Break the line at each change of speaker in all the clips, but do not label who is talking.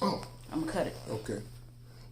Oh,
I'm gonna cut it.
okay.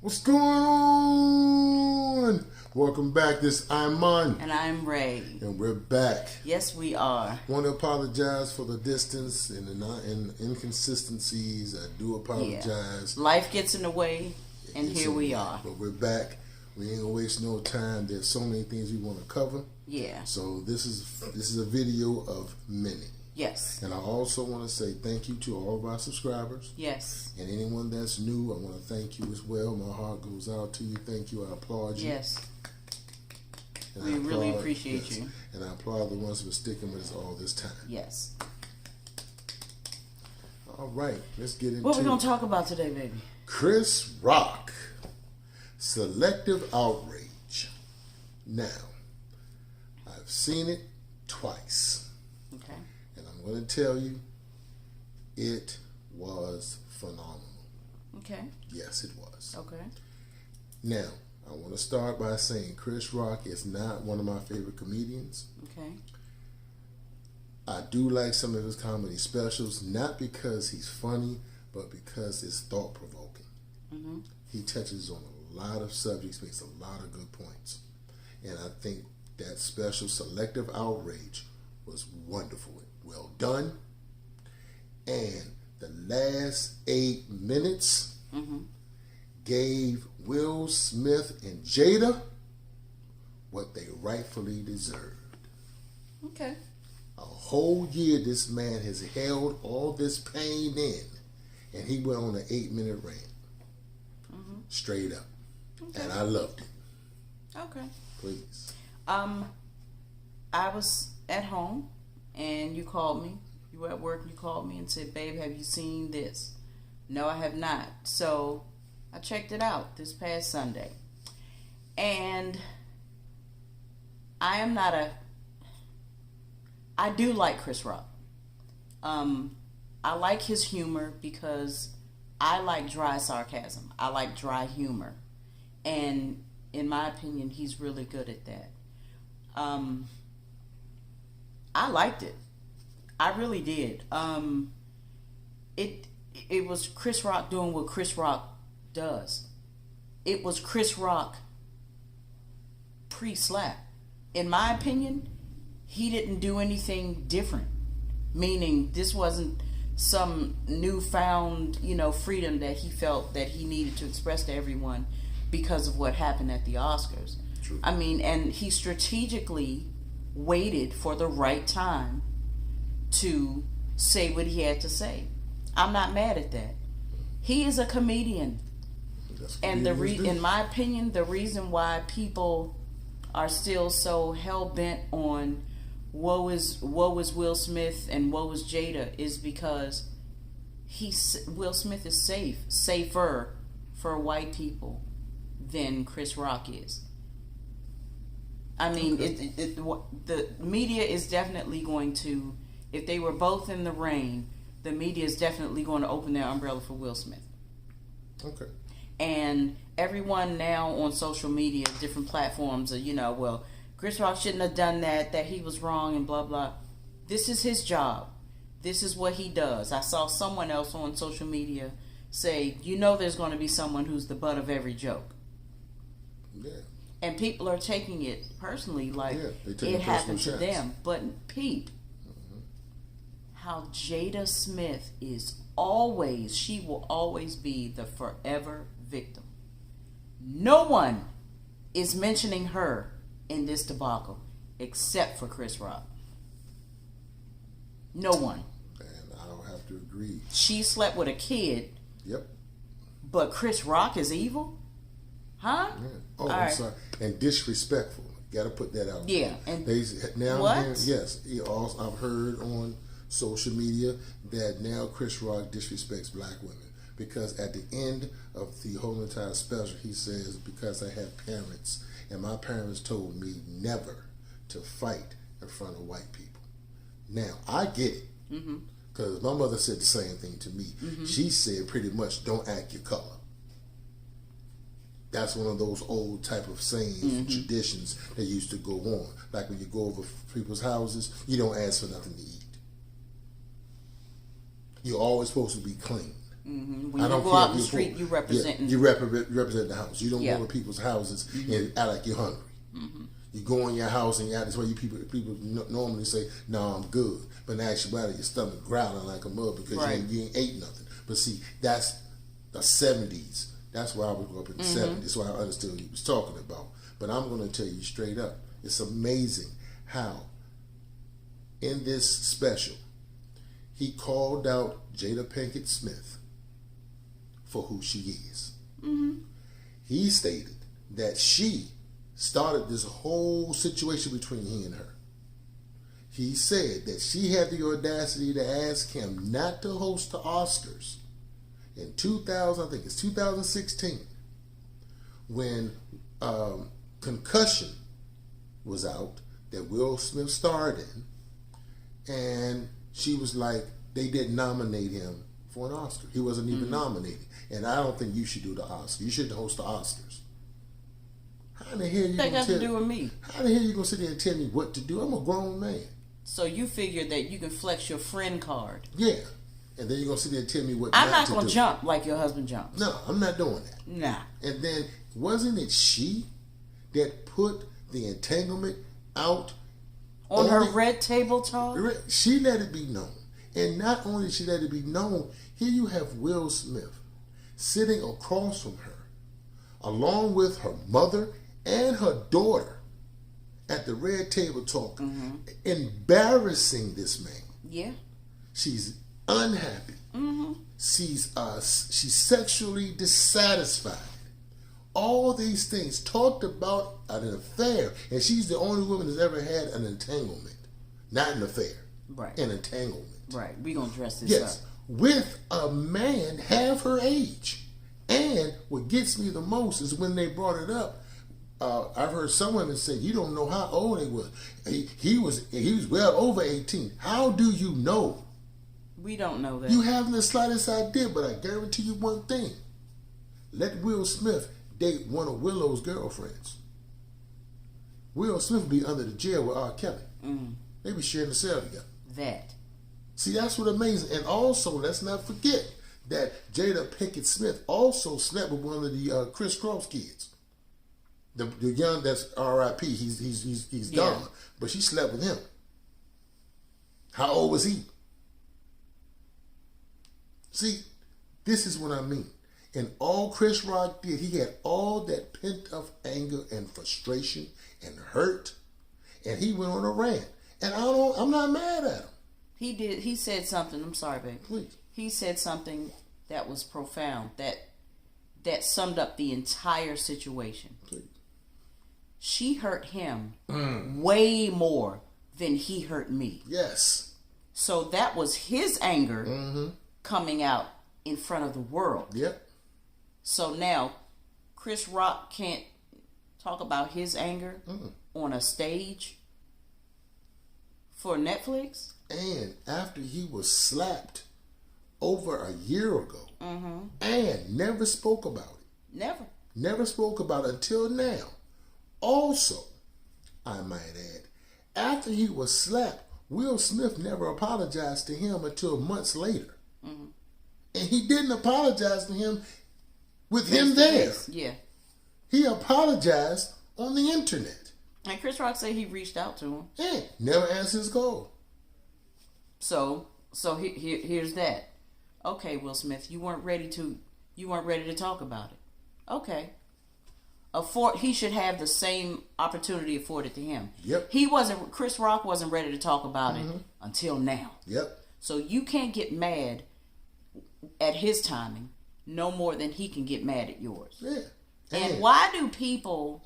What's going on? Welcome back. This I'm Mon.
And I'm Ray.
And we're back.
Yes, we are.
Want to apologize for the distance and the inconsistencies. I do apologize.
Yeah. Life gets in the way, and here we are.
But we're back. We ain't gonna waste no time. There's so many things we want to cover.
Yeah.
So this is a video of many.
Yes.
And I also want to say thank you to all of our subscribers.
Yes.
And anyone that's new, I want to thank you as well. My heart goes out to you. Thank you. I applaud you.
Yes.
And
we really appreciate you.
And I applaud the ones who are sticking with us all this time.
Yes.
All right. Let's get into
what we going to talk about today, baby?
Chris Rock. Selective Outrage. Now, I've seen it twice.
Okay.
And I'm going to tell you, it was phenomenal.
Okay.
Yes, it was.
Okay.
Now, I want to start by saying Chris Rock is not one of my favorite comedians.
Okay.
I do like some of his comedy specials, not because he's funny, but because it's thought-provoking.
Mm-hmm.
He touches on a lot of subjects, makes a lot of good points. And I think that special, Selective Outrage, was wonderful. Well done. And the last 8 minutes gave Will Smith and Jada what they rightfully deserved.
Okay.
A whole year this man has held all this pain in, and he went on an 8-minute rant. Straight up.
Okay.
And I loved it.
Okay.
Please.
I was at home, and you called me. You were at work, and you called me and said, babe, have you seen this? No, I have not. So I checked it out this past Sunday. And I do like Chris Rock. I like his humor because I like dry sarcasm. I like dry humor. And in my opinion, he's really good at that. I liked it. I really did. It was Chris Rock doing what Chris Rock does. It was Chris Rock pre-slap. In my opinion, he didn't do anything different. Meaning this wasn't some newfound, freedom that he felt that he needed to express to everyone because of what happened at the Oscars.
True.
I mean, and he strategically waited for the right time to say what he had to say. I'm not mad at that. He is a comedian. And in my opinion, the reason why people are still so hell-bent on woe is Will Smith and woe is Jada is because Will Smith is safer for white people than Chris Rock is. I mean, the media is definitely going to, if they were both in the rain, the media is definitely going to open their umbrella for Will Smith.
Okay.
And everyone now on social media, different platforms, are, well, Chris Rock shouldn't have done that he was wrong and blah, blah. This is his job. This is what he does. I saw someone else on social media say, there's going to be someone who's the butt of every joke.
Yeah.
And people are taking it personally, like
it
happened to them. But peep, how Jada Smith she will always be the forever victim. No one is mentioning her in this debacle except for Chris Rock. No one.
And I don't have to agree.
She slept with a kid.
Yep.
But Chris Rock is evil? Huh?
Yeah. Oh, I'm
right.
sorry. And disrespectful. Got to put that out.
Yeah. And
now
what?
Yes. I've heard on social media that now Chris Rock disrespects black women because at the end of the whole entire special, he says, because I have parents and my parents told me never to fight in front of white people. Now, I get it because my mother said the same thing to me. She said pretty much, don't act your color. That's one of those old type of sayings and traditions that used to go on. Like when you go over people's houses, you don't ask for nothing to eat. You're always supposed to be clean.
Mm-hmm. When you go out in the street, you represent.
You represent the house. You don't
Yeah.
go to people's houses and act like you're hungry. You go in your house and you act. That's why people normally say, "No, I'm good," but in actuality, your stomach growling like a mug because you ain't ate nothing. But see, that's the 70s. That's why I was up in the 70s. So I understood what he was talking about. But I'm going to tell you straight up, it's amazing how in this special he called out Jada Pinkett Smith for who she is. He stated that she started this whole situation between he and her. He said that she had the audacity to ask him not to host the Oscars in 2016, when Concussion was out, that Will Smith starred in, and she was like, they didn't nominate him for an Oscar. He wasn't even nominated. And I don't think you should do the Oscar. You shouldn't host the Oscars. How the hell you
That got to do with me.
How the hell you gonna sit there and tell me what to do? I'm a grown man.
So you figure that you can flex your friend card.
Yeah. And then you're gonna sit there and tell me what
I'm not
to
gonna
do.
jump like your husband jumps.
No, I'm not doing that.
Nah.
And then wasn't it she that put the entanglement out
on her Red Table Talk?
She let it be known. And not only did she let it be known, here you have Will Smith sitting across from her, along with her mother and her daughter at the Red Table Talk, embarrassing this man.
Yeah.
She's unhappy. She's sexually dissatisfied. All these things talked about an affair, and she's the only woman that's ever had an entanglement, not an affair,
right?
An entanglement,
right? We gonna dress this up
with a man half her age. And what gets me the most is when they brought it up. I've heard some women say, "You don't know how old he was. He was well over 18. How do you know?"
We don't know that.
You haven't the slightest idea, but I guarantee you one thing. Let Will Smith date one of Willow's girlfriends. Will Smith be under the jail with R. Kelly. They be sharing the cell together.
That.
See, that's what amazing. And also, let's not forget that Jada Pinkett Smith also slept with one of the Chris Cross kids. The young that's R.I.P. He's gone, but she slept with him. How old was he? See, this is what I mean. And all Chris Rock did, he had all that pent-up anger and frustration and hurt, and he went on a rant. And I'm not mad at him.
He did. He said something. I'm sorry, babe.
Please.
He said something that was profound. That summed up the entire situation.
Please.
She hurt him way more than he hurt me.
Yes.
So that was his anger coming out in front of the world.
Yep.
So now, Chris Rock can't talk about his anger on a stage for Netflix.
And after he was slapped over a year ago, and never spoke about it. Never spoke about it until now. Also, I might add, after he was slapped, Will Smith never apologized to him until months later. And he didn't apologize to him with him there.
Yeah.
He apologized on the internet.
And Chris Rock said he reached out to him.
Yeah, never answered his call.
So here's that. Okay, Will Smith, you weren't ready to talk about it. Okay. He should have the same opportunity afforded to him.
Yep.
Chris Rock wasn't ready to talk about it until now.
Yep.
So you can't get mad at his timing no more than he can get mad at yours.
Yeah.
And why do people,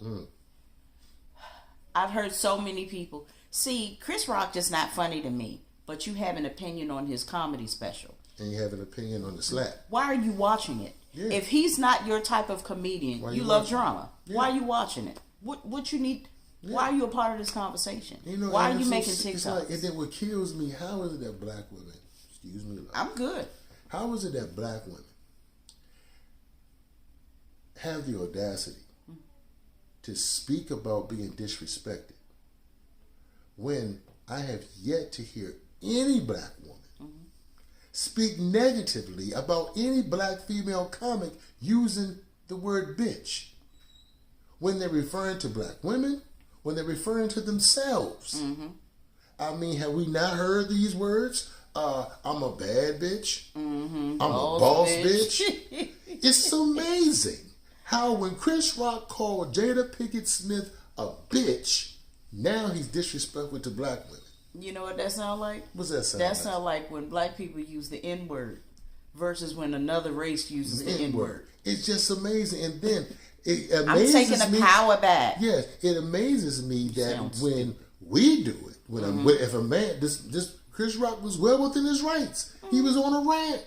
I've heard so many people, see, Chris Rock just not funny to me, but you have an opinion on his comedy special.
And you have an opinion on the slap.
Why are you watching it? Yeah. If he's not your type of comedian, you love drama. Yeah. Why are you watching it? What you need? Yeah. Why are you a part of this conversation? Why are you making TikToks?
And then what kills me, how is it that black women, excuse me,
I'm good.
How is it that black women have the audacity to speak about being disrespected when I have yet to hear any black woman speak negatively about any black female comic using the word bitch when they're referring to black women, when they're referring to themselves.
Mm-hmm.
I mean, have we not heard these words? I'm a bad bitch.
Mm-hmm.
I'm a boss bitch. It's amazing how when Chris Rock called Jada Pinkett Smith a bitch, now he's disrespectful to black women.
You know what that sound like?
What's that sound
That
like?
sound like when black people use the N-word versus when another race uses the N-word.
It's just amazing. And then it amazes
I'm taking the power back.
Yes, it amazes me that
Sounds
when we do it, when if a man, this Chris Rock was well within his rights. He was on a rant.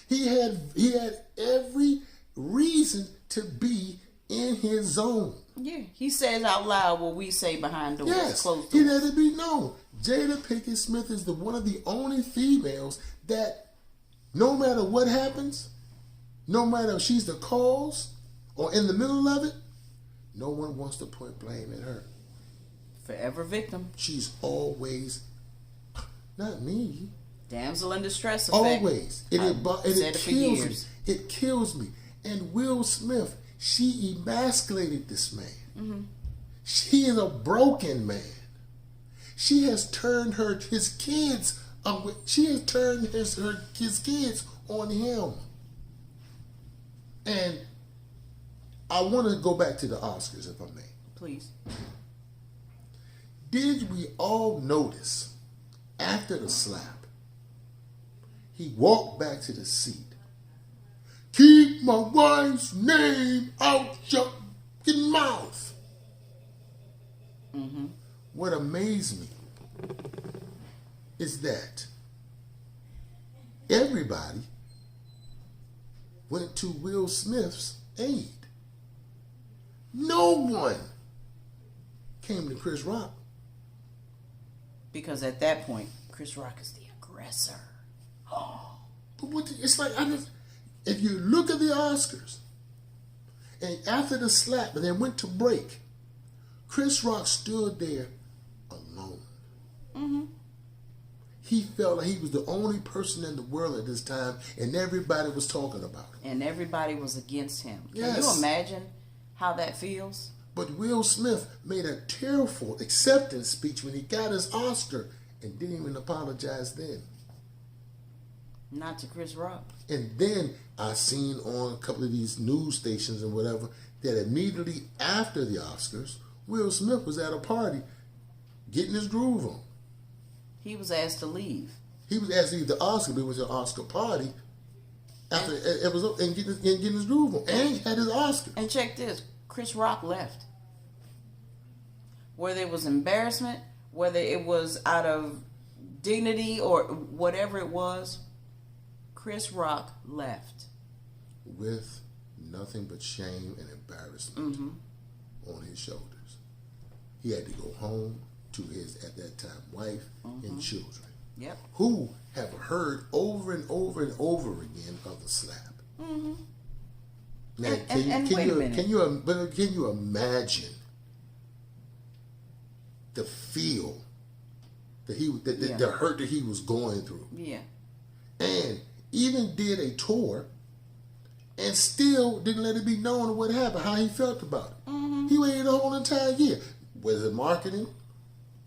He had every reason to be in his zone.
Yeah, he says out loud what we say behind doors,
Yes,
closed
he
doors.
let it be known. Jada Pinkett Smith is one of the only females that, no matter what happens, no matter if she's the cause or in the middle of it, no one wants to point blame at her.
Forever victim.
She's always, not me.
Damsel in distress effect.
Always. And it
for
kills
years.
me. It kills me. And Will Smith, she emasculated this man.
Mm-hmm.
She is a broken man. She has turned his kids on him. And I want to go back to the Oscars, if I may.
Please.
Did we all notice after the slap, he walked back to the seat? Keep my wife's name out your fucking mouth.
Mm-hmm.
What amazed me is that everybody went to Will Smith's aid. No one came to Chris Rock.
Because at that point, Chris Rock is the aggressor. Oh.
But it's like, if you look at the Oscars, and after the slap, and then went to break, Chris Rock stood there alone.
Mm-hmm.
He felt like he was the only person in the world at this time, and everybody was talking about him.
And everybody was against him. Can
Yes.
you imagine how that feels?
But Will Smith made a tearful acceptance speech when he got his Oscar and didn't even apologize then.
Not to Chris Rock.
And then I seen on a couple of these news stations and whatever that immediately after the Oscars, Will Smith was at a party getting his groove on.
He was asked to leave.
He was asked to leave the Oscar, but it was an Oscar party after it was and getting his groove on, and he had his Oscar.
And check this, Chris Rock left. Whether it was embarrassment, whether it was out of dignity or whatever it was, Chris Rock left.
With nothing but shame and embarrassment on his shoulders. He had to go home to his, at that time, wife and children.
Yep.
Who have heard over and over and over again of the slap.
Mm-hmm.
Now,
And wait a minute.
Can you imagine the feel that the hurt that he was going through?
Yeah.
And even did a tour and still didn't let it be known what happened, how he felt about it.
Mm-hmm.
He waited the whole entire year. Was it marketing?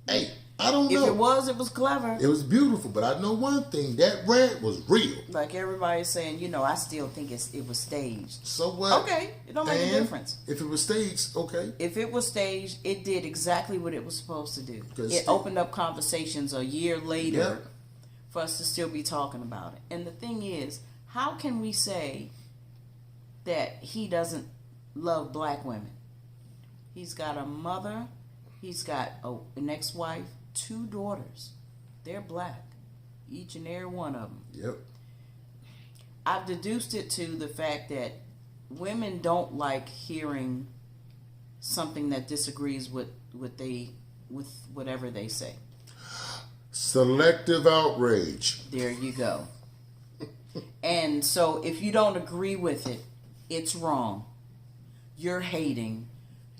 Hey, I don't know.
If it was clever.
It was beautiful, but I know one thing, that rant was real.
Like everybody's saying, I still think it was staged.
So what?
Okay, it don't make a difference.
If it was staged, okay.
If it was staged, it did exactly what it was supposed to do.
Because
It opened up conversations a year later
Yep.
for us to still be talking about it. And the thing is, how can we say that he doesn't love black women? He's got a mother, he's got an ex-wife, 2 daughters. They're black, each and every one of them.
Yep.
I've deduced it to the fact that women don't like hearing something that disagrees with whatever they say.
Selective outrage.
There you go. And so if you don't agree with it, it's wrong. You're hating,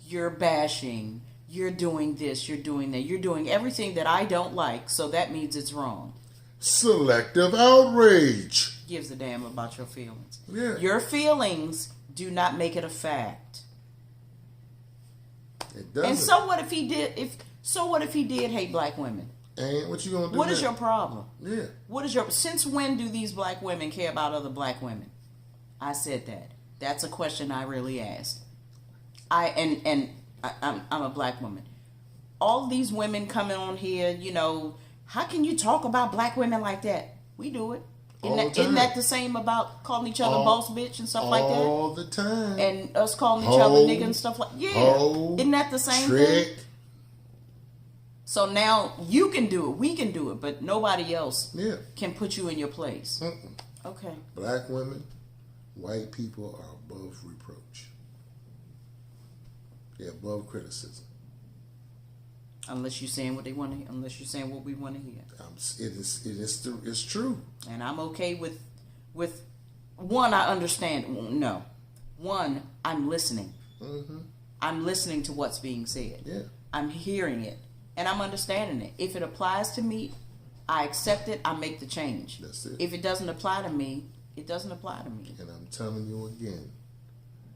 you're bashing, you're doing this, you're doing that, you're doing everything that I don't like, so that means it's wrong.
Selective outrage.
Gives a damn about your feelings.
Yeah.
Your feelings do not make it a fact.
It doesn't.
And so what if he did? What if he did hate black women?
And what you gonna do?
What is your problem?
Yeah.
What is your? Since when do these black women care about other black women? I said that. That's a question I really asked. I'm a black woman. All these women coming on here, you know, how can you talk about black women like that? We do it. Isn't that the same about calling each other boss bitch and stuff like that?
All the time.
And us calling each other nigga and stuff like Isn't that the same thing? So now you can do it, we can do it, but nobody else can put you in your place. Okay.
Black women, white people are above reproach. They're above criticism.
Unless you're saying what they want to, unless you're saying what we want to hear.
It's true.
And I'm okay with one. I understand. No, one. I'm listening.
Mm-hmm.
I'm listening to what's being said.
Yeah.
I'm hearing it, and I'm understanding it. If it applies to me, I accept it. I make the change.
That's it.
If it doesn't apply to me, it doesn't apply to me.
And I'm telling you again,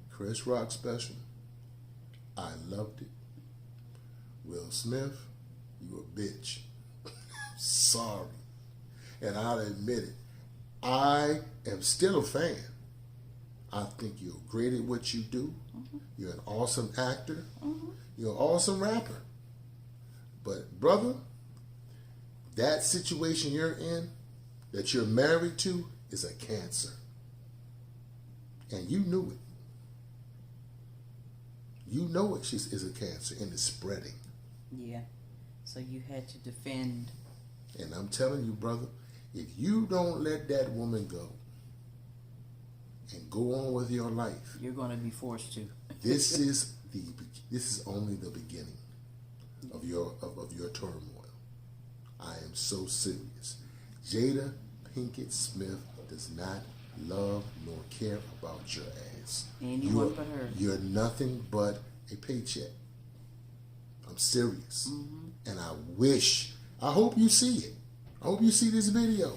Chris Rock special. I loved it. Will Smith, you a bitch. Sorry. And I'll admit it. I am still a fan. I think you're great at what you do. Mm-hmm. You're an awesome actor. Mm-hmm. You're an awesome rapper. But, brother, that situation you're in, that you're married to, is a cancer. And you knew it. You know it is a cancer and it's spreading.
Yeah. So you had to defend.
And I'm telling you, brother, if you don't let that woman go and go on with your life,
you're going to be forced to.
This is only the beginning of your turmoil. I am so serious. Jada Pinkett Smith does not love nor care about your ass.
Anyone but her.
You're nothing but a paycheck. I'm serious.
Mm-hmm.
And I hope you see it. I hope you see this video.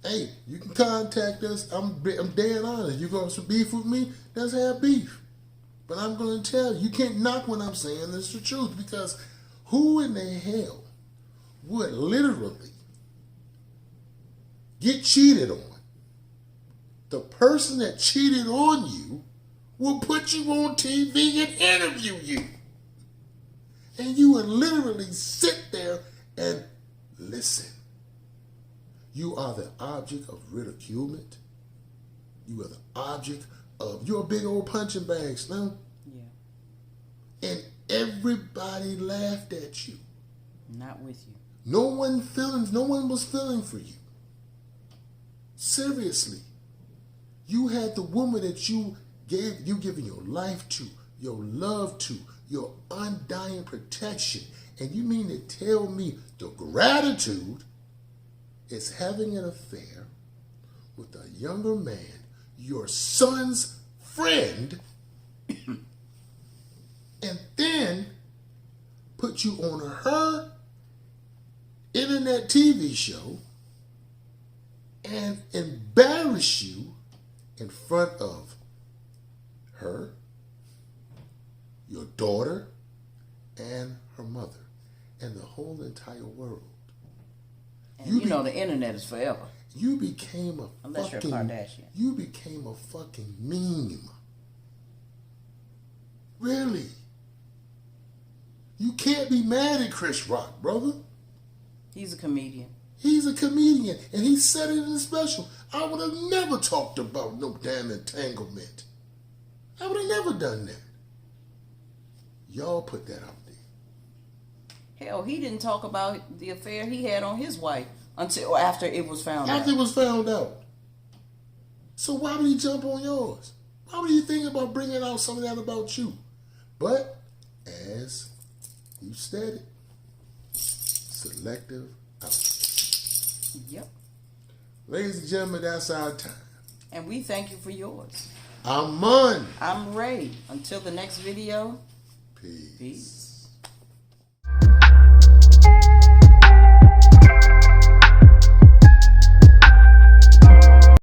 Hey, you can contact us. I'm dead honest. You got some beef with me? Let's have beef. But I'm going to tell you, you can't knock what I'm saying. It's the truth. Because who in the hell would literally get cheated on? The person that cheated on you will put you on TV and interview you. And you would literally sit there and listen. You are the object of ridiculement. You are the object of, you're a big old punching bag, Slim. Yeah. And everybody laughed at you.
Not with you.
No one was feeling for you. Seriously. You had the woman that you giving your life to, your love to, your undying protection. And you mean to tell me the gratitude is having an affair with a younger man, your son's friend, and then put you on her internet TV show and embarrass you in front of her, your daughter, and her mother, and the whole entire world.
And you know the internet is forever.
You became
unless you're a Kardashian.
You became a fucking meme. Really? You can't be mad at Chris Rock, brother.
He's a comedian.
He's a comedian, and he said it in the special. I would have never talked about no damn entanglement. I would have never done that. Y'all put that out there.
Hell, he didn't talk about the affair he had on his wife until after it was found out.
After it was found out. So why would he jump on yours? Why would he think about bringing out some of that about you? But, as you stated, selective outrage.
Yep.
Ladies and gentlemen, that's our time.
And we thank you for yours.
I'm Mun.
I'm Ray. Until the next video.
Peace.
Peace.